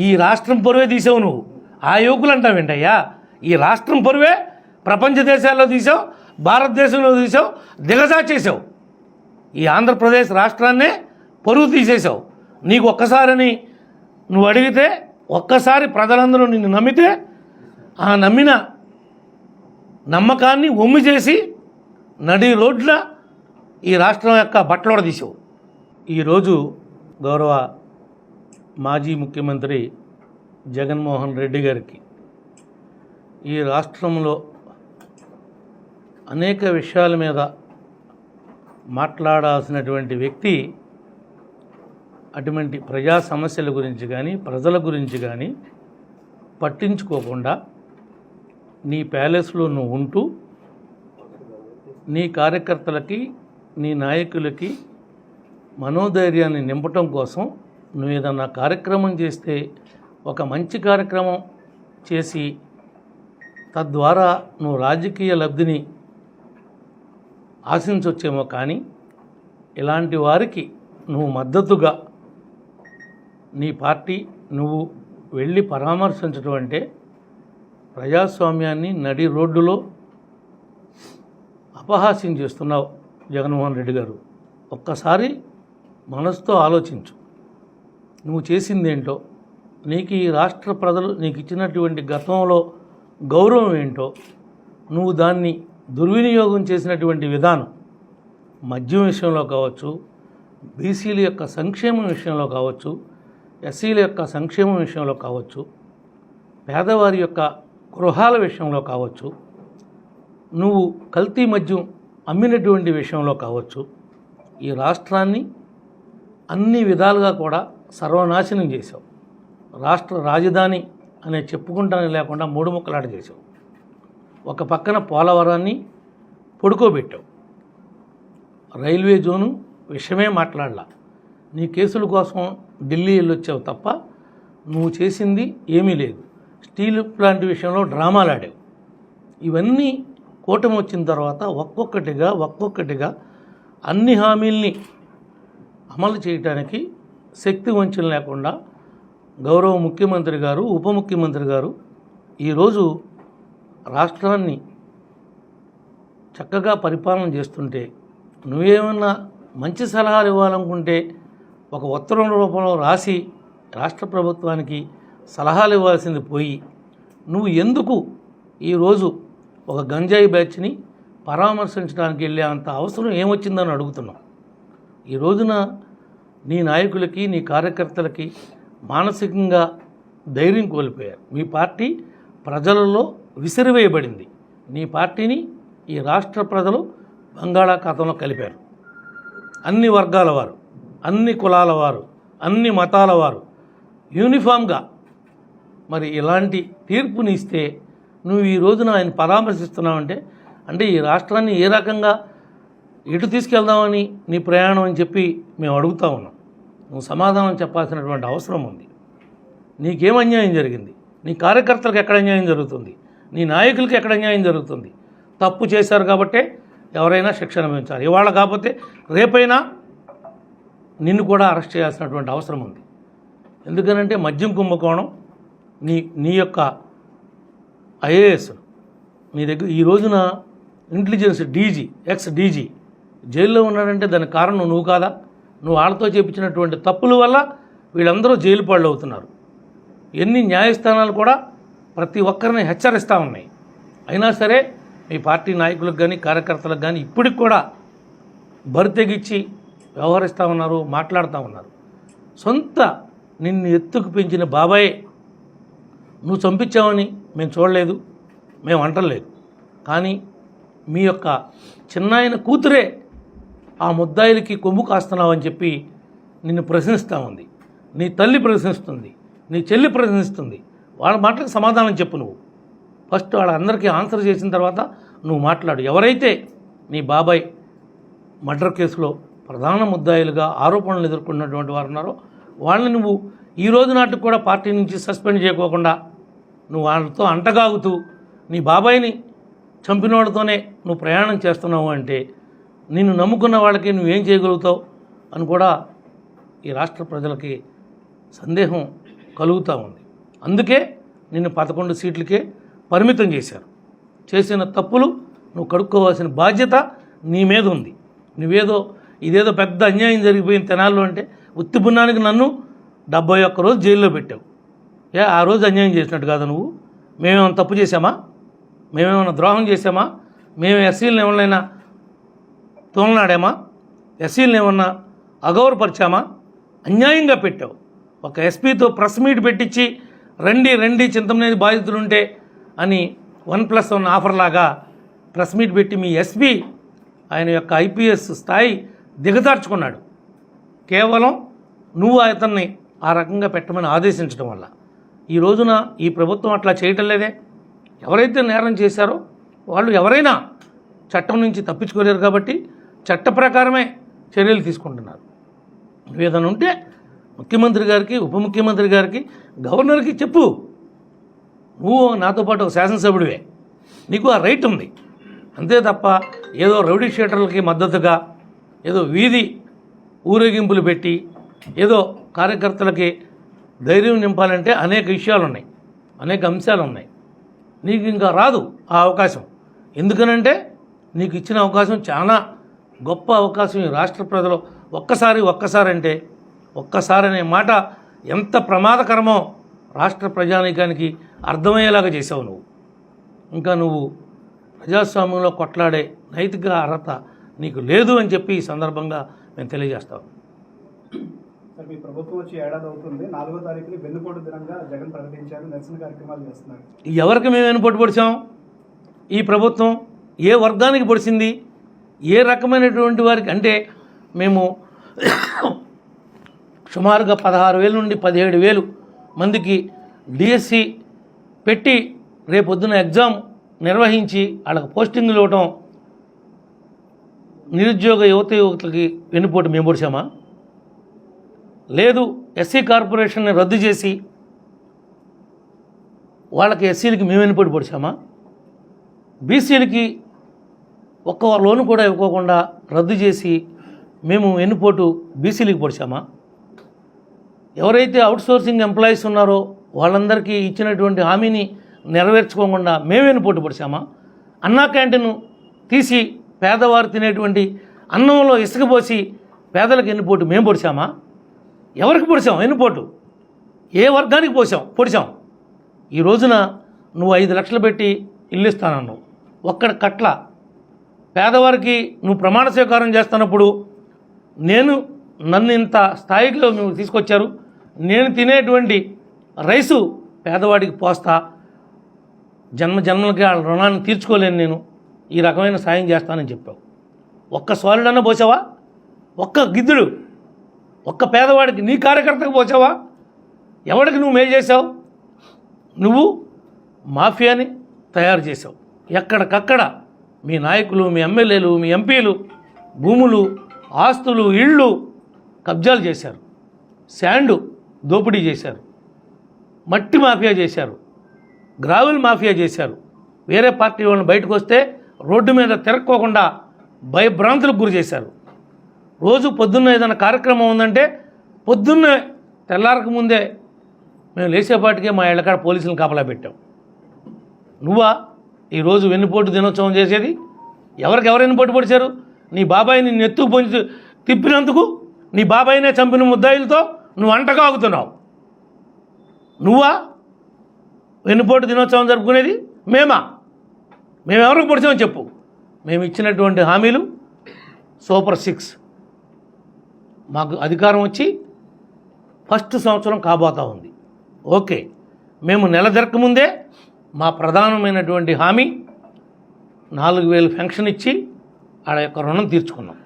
ఈ రాష్ట్రం పరువే తీసావు నువ్వు. ఆ యువకులు అంటావేంటయ్యా? ఈ రాష్ట్రం పరువే ప్రపంచ దేశాల్లో తీసావు, భారతదేశంలో తీసావు, దిగజార్చేసావు. ఈ ఆంధ్రప్రదేశ్ రాష్ట్రాన్నే పరువు తీసేసావు. నీకు ఒక్కసారని నువ్వు అడిగితే, ఒక్కసారి ప్రజలందరూ నిన్ను నమ్మితే, ఆ నమ్మిన నమ్మకాన్ని ఒమ్మి చేసి నడి రోడ్ల ఈ రాష్ట్రం యొక్క బట్టలోడ తీసావు. ఈరోజు గౌరవ మాజీ ముఖ్యమంత్రి జగన్మోహన్ రెడ్డి గారికి ఈ రాష్ట్రంలో అనేక విషయాల మీద మాట్లాడాల్సినటువంటి వ్యక్తి అటువంటి ప్రజా సమస్యల గురించి కానీ ప్రజల గురించి కానీ పట్టించుకోకుండా నీ ప్యాలెస్లో నువ్వు ఉంటూ నీ కార్యకర్తలకి నీ నాయకులకి మనోధైర్యాన్ని నింపటం కోసం నువ్వు ఏదన్నా కార్యక్రమం చేస్తే ఒక మంచి కార్యక్రమం చేసి తద్వారా నువ్వు రాజకీయ లబ్ధిని ఆశించవచ్చేమో, కానీ ఇలాంటి వారికి నువ్వు మద్దతుగా నీ పార్టీ నువ్వు వెళ్ళి పరామర్శించడం అంటే ప్రజాస్వామ్యాన్ని నడి రోడ్డులో అపహాస్యం చేస్తున్నావు జగన్మోహన్ రెడ్డి గారు. ఒక్కసారి మనసుతో ఆలోచించు. నువ్వు చేసిందేంటో, నీకు ఈ రాష్ట్ర ప్రజలు నీకు ఇచ్చినటువంటి గతంలో గౌరవం ఏంటో, నువ్వు దాన్ని దుర్వినియోగం చేసినటువంటి విధానం మద్యం విషయంలో కావచ్చు, బీసీల యొక్క సంక్షేమం విషయంలో కావచ్చు, ఎస్సీల యొక్క సంక్షేమం విషయంలో కావచ్చు, పేదవారి యొక్క గృహాల విషయంలో కావచ్చు, నువ్వు కల్తీ మద్యం అమ్మినటువంటి విషయంలో కావచ్చు, ఈ రాష్ట్రాన్ని అన్ని విధాలుగా కూడా సర్వనాశనం చేశావు. రాష్ట్ర రాజధాని అనే చెప్పుకుంటానే లేకుండా మూడు ముక్కలాట చేశావు. ఒక పక్కన పోలవరాన్ని పడుకోబెట్టావు. రైల్వే జోను విషయమే మాట్లాడలా. నీ కేసుల కోసం ఢిల్లీ వెళ్ళొచ్చావు తప్ప నువ్వు చేసింది ఏమీ లేదు. స్టీల్ ప్లాంట్ విషయంలో డ్రామాలు ఆడావు. ఇవన్నీ కూటమి వచ్చిన తర్వాత ఒక్కొక్కటిగా అన్ని హామీల్ని అమలు చేయడానికి శక్తి వంచన లేకుండా గౌరవ ముఖ్యమంత్రి గారు, ఉప ముఖ్యమంత్రి గారు ఈరోజు రాష్ట్రాన్ని చక్కగా పరిపాలన చేస్తుంటే, నువ్వేమన్నా మంచి సలహాలు ఇవ్వాలనుకుంటే ఒక ఉత్తరం రూపంలో రాసి రాష్ట్ర ప్రభుత్వానికి సలహాలు ఇవ్వాల్సింది పోయి, నువ్వు ఎందుకు ఈరోజు ఒక గంజాయి బ్యాచ్ని పరామర్శించడానికి వెళ్ళే అంత అవసరం ఏమొచ్చిందని అడుగుతున్నాం. ఈ రోజున నీ నాయకులకి, నీ కార్యకర్తలకి మానసికంగా ధైర్యం కోల్పోయారు. మీ పార్టీ ప్రజలలో విసిరివేయబడింది. నీ పార్టీని ఈ రాష్ట్ర ప్రజలు బంగాళాఖాతంలో కలిపారు. అన్ని వర్గాల వారు, అన్ని కులాల వారు, అన్ని మతాల వారు యూనిఫామ్గా మరి ఇలాంటి తీర్పునిస్తే నువ్వు ఈ రోజున ఆయన పరామర్శిస్తున్నావంటే, అంటే ఈ రాష్ట్రాన్ని ఏ రకంగా ఎటు తీసుకెళ్దామని నీ ప్రయాణం అని చెప్పి మేము అడుగుతా ఉన్నాం. నువ్వు సమాధానం చెప్పాల్సినటువంటి అవసరం ఉంది. నీకేం అన్యాయం జరిగింది? నీ కార్యకర్తలకు ఎక్కడ అన్యాయం జరుగుతుంది? నీ నాయకులకి ఎక్కడ అన్యాయం జరుగుతుంది? తప్పు చేశారు కాబట్టే ఎవరైనా శిక్ష అనుభవించాలి. ఇవాళ కాకపోతే రేపైనా నిన్ను కూడా అరెస్ట్ చేయాల్సినటువంటి అవసరం ఉంది. ఎందుకనంటే మద్యం కుంభకోణం, నీ యొక్క ఐఏఎస్ నీ దగ్గర ఈ రోజున ఇంటెలిజెన్స్ ఎక్స్ డీజీ జైల్లో ఉన్నాడంటే దానికి కారణం నువ్వు కాదా? నువ్వు వాళ్ళతో చేపించినటువంటి తప్పుల వల్ల వీళ్ళందరూ జైలు పాళ్ళు అవుతున్నారు. ఎన్ని న్యాయస్థానాలు కూడా ప్రతి ఒక్కరిని హెచ్చరిస్తూ ఉన్నాయి. అయినా సరే మీ పార్టీ నాయకులకు కానీ కార్యకర్తలకు కానీ ఇప్పటికి కూడా బరితెగిచ్చి వ్యవహరిస్తూ ఉన్నారు, మాట్లాడుతూ ఉన్నారు. సొంత నిన్ను ఎత్తుకు పెంచిన బాబాయే నువ్వు చంపించావని మేము చూడలేదు, మేము అంటలేదు. కానీ మీ యొక్క చిన్నాయన కూతురే ఆ ముద్దాయిలకి కొమ్ము కాస్తున్నావని చెప్పి నిన్ను ప్రశ్నిస్తూ ఉంది. నీ తల్లి ప్రశ్నిస్తుంది, నీ చెల్లి ప్రశ్నిస్తుంది. వాళ్ళ మాటలకు సమాధానం చెప్పు. నువ్వు ఫస్ట్ వాళ్ళందరికీ ఆన్సర్ చేసిన తర్వాత నువ్వు మాట్లాడు. ఎవరైతే నీ బాబాయ్ మర్డర్ కేసులో ప్రధాన ముద్దాయిలుగా ఆరోపణలు ఎదుర్కొన్నటువంటి వారు ఉన్నారో వాళ్ళని నువ్వు ఈ రోజు నాటికి కూడా పార్టీ నుంచి సస్పెండ్ చేయకోకుండా నువ్వు వాళ్ళతో అంటగాగుతూ నీ బాబాయిని చంపిన వాళ్ళతోనే నువ్వు ప్రయాణం చేస్తున్నావు అంటే నిన్ను నమ్ముకున్న వాళ్ళకి నువ్వేం చేయగలుగుతావు అని కూడా ఈ రాష్ట్ర ప్రజలకి సందేహం కలుగుతూ ఉంది. అందుకే నిన్ను 11 సీట్లకే పరిమితం చేశారు. చేసిన తప్పులు నువ్వు కడుక్కోవాల్సిన బాధ్యత నీ మీద ఉంది. నువ్వేదో ఇదేదో పెద్ద అన్యాయం జరిగిపోయిన తెనాల్లో అంటే ఉత్తి పుణ్యానికి నన్ను 71 రోజు జైల్లో పెట్టావు. ఆ రోజు అన్యాయం చేసినట్టు కాదా నువ్వు? మేమేమైనా తప్పు చేశామా? మేమేమైనా ద్రోహం చేశామా? మేము ఎస్సీలను ఏమన్నా తోలనాడామా? ఎస్సీలను ఏమన్నా అగౌరవపరిచామా? అన్యాయంగా పెట్టావు. ఒక ఎస్పీతో ప్రెస్ మీట్ పెట్టించి రండి చింతమనేది బాధితులుంటే అని 1+1 ఆఫర్ లాగా ప్రెస్ మీట్ పెట్టి మీ ఎస్పీ ఆయన యొక్క ఐపీఎస్ స్థాయి దిగజార్చుకున్నాడు. కేవలం నువ్వు అతన్ని ఆ రకంగా పెట్టమని ఆదేశించడం వల్ల. ఈ రోజున ఈ ప్రభుత్వం అట్లా చేయటం లేదే. ఎవరైతే నేరం చేశారో వాళ్ళు ఎవరైనా చట్టం నుంచి తప్పించుకోలేరు కాబట్టి చట్ట ప్రకారమే చర్యలు తీసుకుంటున్నారు. ఏదైనా ఉంటే ముఖ్యమంత్రి గారికి, ఉప ముఖ్యమంత్రి గారికి, గవర్నర్కి చెప్పు. నువ్వు నాతో పాటు ఒక శాసనసభ్యుడివే, నీకు ఆ రైట్ ఉంది. అంతే తప్ప ఏదో రౌడీ షీటర్లకి మద్దతుగా ఏదో వీధి ఊరేగింపులు పెట్టి ఏదో కార్యకర్తలకి ధైర్యం నింపాలంటే అనేక విషయాలు ఉన్నాయి, అనేక అంశాలు ఉన్నాయి. నీకు ఇంకా రాదు ఆ అవకాశం. ఎందుకనంటే నీకు ఇచ్చిన అవకాశం చాలా గొప్ప అవకాశం. ఈ రాష్ట్ర ప్రజలు ఒక్కసారి అంటే ఒక్కసారి అనే మాట ఎంత ప్రమాదకరమో రాష్ట్ర ప్రజానీకానికి అర్థమయ్యేలాగా చేసావు నువ్వు. ఇంకా నువ్వు ప్రజాస్వామ్యంలో కొట్లాడే నైతిక అర్హత నీకు లేదు అని చెప్పి ఈ సందర్భంగా మేము తెలియజేస్తాం. సార్, మీ ప్రభుత్వం వచ్చి ఏడాది అవుతుంది. 4వ తారీఖుని వెన్నుపోటు దినంగా జగన్ ప్రకటించారు. నిరసన కార్యక్రమాలు చేస్తున్నారు. ఎవరికి మేము వెన్నుపోటు పొడిచాం? ఈ ప్రభుత్వం ఏ వర్గానికి పొడిచింది? ఏ రకమైనటువంటి వారికి అంటే మేము సుమారుగా 16,000 నుండి 17,000 మందికి డిఎస్సి పెట్టి రేపొద్దున ఎగ్జామ్ నిర్వహించి వాళ్ళకి పోస్టింగ్లు ఇవ్వటం, నిరుద్యోగ యువతలకి వెన్నుపోటు మేము పొడిచామా? లేదు. ఎస్సీ కార్పొరేషన్ని రద్దు చేసి వాళ్ళకి ఎస్సీలకి మేము వెన్నుపోటు పొడిచామా? బీసీలకి ఒక్క లోను కూడా ఇవ్వకుండా రద్దు చేసి మేము వెన్నుపోటు బీసీలకి పొడిచామా? ఎవరైతే అవుట్సోర్సింగ్ ఎంప్లాయీస్ ఉన్నారో వాళ్ళందరికీ ఇచ్చినటువంటి హామీని నెరవేర్చుకోకుండా మేము వెన్నుపోటు పొడిచామా? అన్నా క్యాంటీన్ తీసి పేదవారు తినేటువంటి అన్నంలో ఇసుక పోసి పేదలకు వెన్నుపోటు మేము పొడిచామా? ఎవరికి పొడిచాం వెన్నుపోటు? ఏ వర్గానికి పొడిచాం? ఈ రోజున నువ్వు 5 లక్షలు పెట్టి ఇల్లు ఇస్తానన్నావు, ఒక్కడ కట్ల. పేదవారికి నువ్వు ప్రమాణ స్వీకారం చేస్తున్నప్పుడు నన్ను ఇంత స్థాయిలో నువ్వు తీసుకొచ్చారు, నేను తినేటువంటి రైసు పేదవాడికి పోస్తా, జన్మలకి వాళ్ళ రుణాన్ని తీర్చుకోలేను, నేను ఈ రకమైన సాయం చేస్తానని చెప్పావు. ఒక్క సోలుడన్నా పోసావా? ఒక్క గిద్దుడు ఒక్క పేదవాడికి నీ కార్యకర్తకు పోసావా? ఎవరికి నువ్వు మేలు చేసావు? నువ్వు మాఫియాని తయారు చేసావు. ఎక్కడికక్కడ మీ నాయకులు, మీ ఎమ్మెల్యేలు, మీ ఎంపీలు భూములు, ఆస్తులు, ఇళ్ళు కబ్జాలు చేశారు, శాండు దోపిడీ చేశారు, మట్టి మాఫియా చేశారు, గ్రావెల్ మాఫియా చేశారు. వేరే పార్టీ వాళ్ళని బయటకు వస్తే రోడ్డు మీద తిరక్కోకుండా భయభ్రాంతులకు గురి చేశారు. రోజు పొద్దున్న ఏదైనా కార్యక్రమం ఉందంటే పొద్దున్నే తెల్లారక ముందే మేము లేచేపాటికే మా ఇళ్ళకాడ పోలీసులను కాపలా పెట్టాం. నువ్వా ఈరోజు వెన్నుపోటు దినోత్సవం చేసేది? ఎవరికి ఎవరు వెన్నుపోటు పొడిచారు? నీ బాబాయిని నెత్తుకు పొంచి తిప్పినందుకు నీ బాబాయినే చంపిన ముద్దాయిలతో నువ్వు అంటకాగుతున్నావు. నువ్వా వెన్నుపోటు దినోత్సవం జరుపుకునేది? మేము ఎవరికి పొడిచామని చెప్పు. మేము ఇచ్చినటువంటి హామీలు సూపర్ 6. మాకు అధికారం వచ్చి ఫస్ట్ సంవత్సరం కాబోతా ఉంది. ఓకే, మేము నెల జరగకముందే మా ప్రధానమైనటువంటి హామీ 4,000 పెన్షన్ ఇచ్చి ఆడ యొక్క రుణం తీర్చుకున్నాం.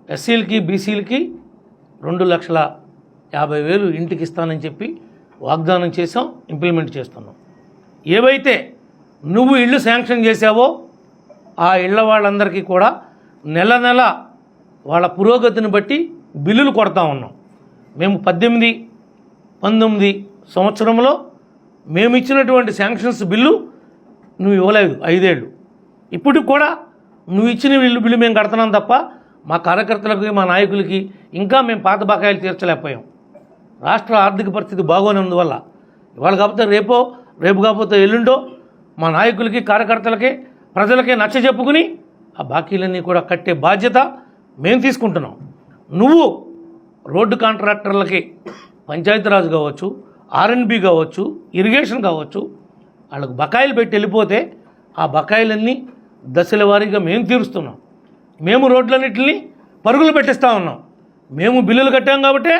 ఎస్సీలకి, బీసీలకి 2,50,000 ఇంటికి ఇస్తానని చెప్పి వాగ్దానం చేసాం, ఇంప్లిమెంట్ చేస్తున్నాం. ఏవైతే నువ్వు ఇళ్ళు శాంక్షన్ చేసావో ఆ ఇళ్ళ వాళ్ళందరికీ కూడా నెల వాళ్ళ పురోగతిని బట్టి బిల్లులు కొడతా ఉన్నాం. మేము 18-19 సంవత్సరంలో మేము ఇచ్చినటువంటి శాంక్షన్స్ బిల్లు నువ్వు ఇవ్వలేదు 5 ఏళ్ళు. ఇప్పటికి కూడా నువ్వు ఇచ్చిన బిల్లు మేము కడుతున్నాం తప్ప మా కార్యకర్తలకి, మా నాయకులకి ఇంకా మేము పాత బకాయిలు తీర్చలేకపోయాం. రాష్ట్ర ఆర్థిక పరిస్థితి బాగోనందువల్ల ఇవాళ కాకపోతే రేపు కాకపోతే ఎల్లుండో మా నాయకులకి కార్యకర్తలకి ప్రజలకి నచ్చ చెప్పుకుని ఆ బాకీలన్నీ కూడా కట్టే బాధ్యత మేము తీసుకుంటున్నాం. నువ్వు రోడ్డు కాంట్రాక్టర్లకి పంచాయతీరాజ్ కావచ్చు, ఆర్ఎండ్బి కావచ్చు, ఇరిగేషన్ కావచ్చు, వాళ్ళకు బకాయిలు పెట్టి వెళ్ళిపోతే ఆ బకాయిలన్నీ దశల వారీగా మేము తీరుస్తున్నాం. మేము రోడ్లన్నింటినీ పరుగులు పెట్టిస్తూ ఉన్నాం. మేము బిల్లులు కట్టాం కాబట్టే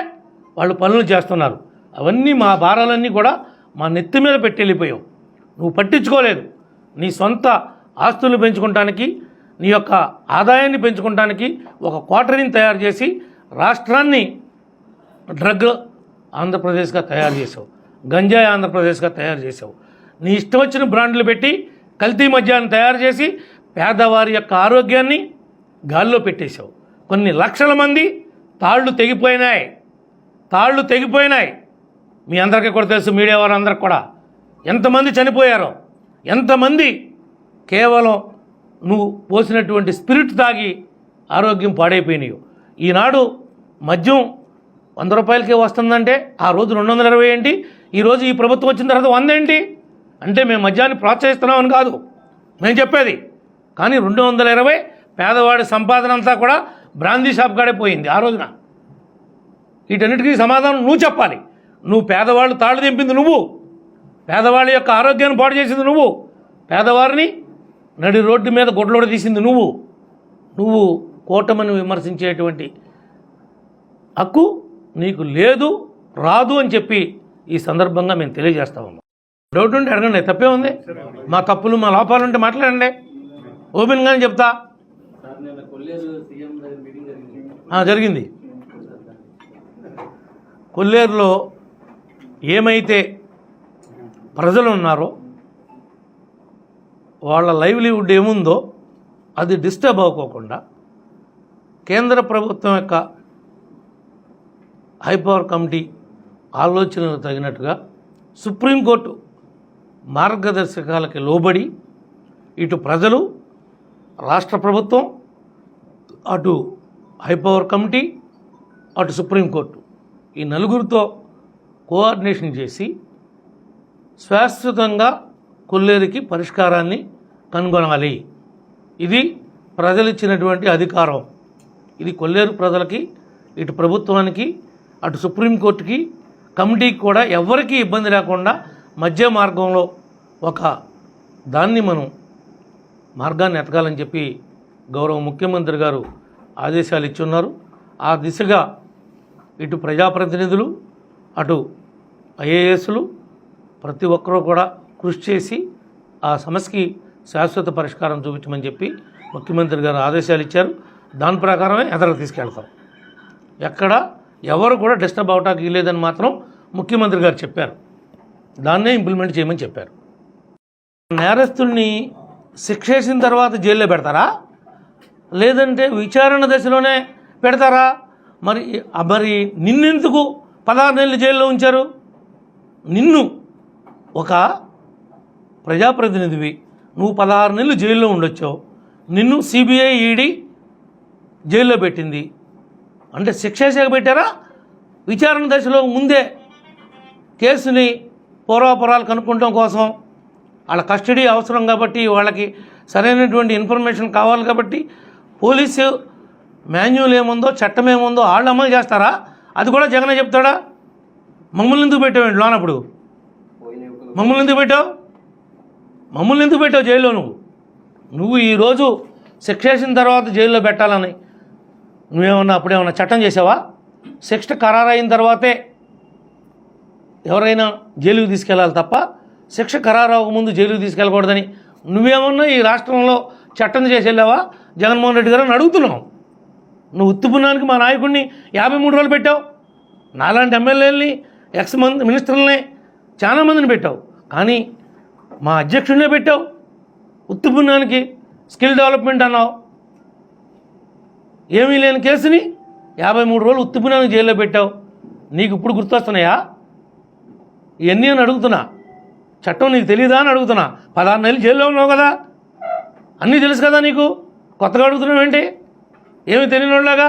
వాళ్ళు పనులు చేస్తున్నారు. అవన్నీ మా భారాలన్నీ కూడా మా నెత్తి మీద పెట్టి వెళ్ళిపోయావు. నువ్వు పట్టించుకోలేదు. నీ సొంత ఆస్తులు పెంచుకోవటానికి, నీ యొక్క ఆదాయాన్ని పెంచుకోవటానికి ఒక క్వార్టరీని తయారు చేసి రాష్ట్రాన్ని డ్రగ్ ఆంధ్రప్రదేశ్గా తయారు చేసావు, గంజాయి ఆంధ్రప్రదేశ్గా తయారు చేసావు. నీ ఇష్టం వచ్చిన బ్రాండ్లు పెట్టి కల్తీ మద్యాన్ని తయారు చేసి పేదవారి యొక్క ఆరోగ్యాన్ని గాల్లో పెట్టేశావు. కొన్ని లక్షల మంది తాళ్ళు తెగిపోయినాయి. మీ అందరికీ కూడా తెలుసు, మీడియా వారందరికి కూడా ఎంతమంది చనిపోయారో, ఎంతమంది కేవలం నువ్వు పోసినటువంటి స్పిరిట్ తాగి ఆరోగ్యం పాడైపోయినాయి. ఈనాడు మద్యం 100 రూపాయలకే వస్తుందంటే ఆ రోజు 220 ఏంటి, ఈరోజు ఈ ప్రభుత్వం వచ్చిన తర్వాత 100 ఏంటి? అంటే మేము మద్యాన్ని ప్రోత్సహిస్తున్నామని కాదు మేము చెప్పేది. కానీ 220 పేదవాడి సంపాదన అంతా కూడా బ్రాందీ షాప్ కాడే పోయింది ఆ రోజున. వీటన్నిటికీ సమాధానం నువ్వు చెప్పాలి. నువ్వు పేదవాళ్ళు తాళ్ళు దింపింది నువ్వు, పేదవాళ్ళ యొక్క ఆరోగ్యాన్ని పాడు చేసింది నువ్వు, పేదవారిని నడి రోడ్డు మీద గొడ్లోడ తీసింది నువ్వు కూటమిని విమర్శించేటువంటి హక్కు నీకు లేదు, రాదు అని చెప్పి ఈ సందర్భంగా మేము తెలియజేస్తాము. డౌట్ ఉంటే అడగండి, తప్పే ఉంది. మా తప్పులు మా లోపాలు ఉంటే మాట్లాడండి, ఓపెన్గానే చెప్తా. జరిగింది. కొల్లేరులో ఏమైతే ప్రజలు ఉన్నారో వాళ్ళ లైవ్లీవుడ్ ఏముందో అది డిస్టర్బ్ అవ్వకోకుండా కేంద్ర ప్రభుత్వం యొక్క హైపవర్ కమిటీ ఆలోచనలకు తగినట్టుగా సుప్రీంకోర్టు మార్గదర్శకాలకి లోబడి ఇటు ప్రజలు, రాష్ట్ర ప్రభుత్వం, అటు హైపవర్ కమిటీ, అటు సుప్రీంకోర్టు ఈ నలుగురితో కోఆర్డినేషన్ చేసి శాశ్వతంగా కొల్లేరుకి పరిష్కారాన్ని కనుగొనాలి. ఇది ప్రజలు ఇచ్చినటువంటి అధికారం. ఇది కొల్లేరు ప్రజలకి, ఇటు ప్రభుత్వానికి, అటు సుప్రీంకోర్టుకి, కమిటీకి కూడా ఎవరికీ ఇబ్బంది లేకుండా మధ్య మార్గంలో ఒక దాన్ని మనం మార్గాన్ని ఎతకాలని చెప్పి గౌరవ ముఖ్యమంత్రి గారు ఆదేశాలు ఇచ్చున్నారు. ఆ దిశగా ఇటు ప్రజాప్రతినిధులు, అటు ఐఏఎస్లు ప్రతి ఒక్కరూ కూడా కృషి చేసి ఆ సమస్యకి శాశ్వత పరిష్కారం చూపించమని చెప్పి ముఖ్యమంత్రి గారు ఆదేశాలు ఇచ్చారు. దాని ప్రకారమే ఎదరకు తీసుకెళ్తాం. ఎక్కడ ఎవరు కూడా డిస్టర్బ్ అవటానికి లేదని మాత్రం ముఖ్యమంత్రి గారు చెప్పారు. దాన్నే ఇంప్లిమెంట్ చేయమని చెప్పారు. నేరస్తుల్ని శిక్ష వేసిన తర్వాత జైల్లో పెడతారా, లేదంటే విచారణ దశలోనే పెడతారా? మరి నిన్నెందుకు 16 నెలలు జైల్లో ఉంచారు? నిన్ను ఒక ప్రజాప్రతినిధివి, నువ్వు 16 నెలలు జైల్లో ఉండొచ్చావు. నిన్ను సిబిఐ, ఈడీ జైల్లో పెట్టింది అంటే శిక్ష వేసాక పెట్టారా? విచారణ దశలో ముందే కేసుని పూర్వాపరాలు కనుక్కోవడం కోసం వాళ్ళ కస్టడీ అవసరం కాబట్టి, వాళ్ళకి సరైనటువంటి ఇన్ఫర్మేషన్ కావాలి కాబట్టి పోలీసు మాన్యువల్ ఏముందో, చట్టం ఏముందో వాళ్ళు అమలు చేస్తారా? అది కూడా జగనే చెప్తాడా? మమ్మల్ని ఎందుకు పెట్టావు లోనప్పుడు? మమ్మల్ని ఎందుకు పెట్టావు జైల్లో? నువ్వు ఈరోజు శిక్ష వేసిన తర్వాత జైల్లో పెట్టాలని అప్పుడేమన్నా చట్టం చేసావా? శిక్ష ఖరారు అయిన తర్వాతే ఎవరైనా జైలుకి తీసుకెళ్ళాలి తప్ప శిక్ష ఖరారు అవ్వకముందు జైలుకి తీసుకెళ్ళకూడదని నువ్వేమన్నా ఈ రాష్ట్రంలో చట్టం చేసి వెళ్ళావా? జగన్మోహన్ రెడ్డి గారు అడుగుతున్నావు. నువ్వు ఉత్తుపున్నానికి మా నాయకుడిని 53 రోజులు పెట్టావు. నాలాంటి ఎమ్మెల్యేలని, మినిస్టర్లని చాలా మందిని పెట్టావు. కానీ మా అధ్యక్షుడినే పెట్టావు. ఉత్తుపున్నానికి స్కిల్ డెవలప్మెంట్ అన్నావు. ఏమీ లేని కేసుని 53 రోజులు ఉత్తుపున్నానికి జైల్లో పెట్టావు. నీకు ఇప్పుడు గుర్తొస్తున్నాయా ఇవన్నీ అని అడుగుతున్నా. చట్టం నీకు తెలియదా అని అడుగుతున్నా. 16 నెలలు జైల్లో ఉన్నావు కదా, అన్నీ తెలుసు కదా నీకు. కొత్తగా అడుగుతున్నావు ఏంటి? ఏమీ తెలియని వాళ్ళలాగా.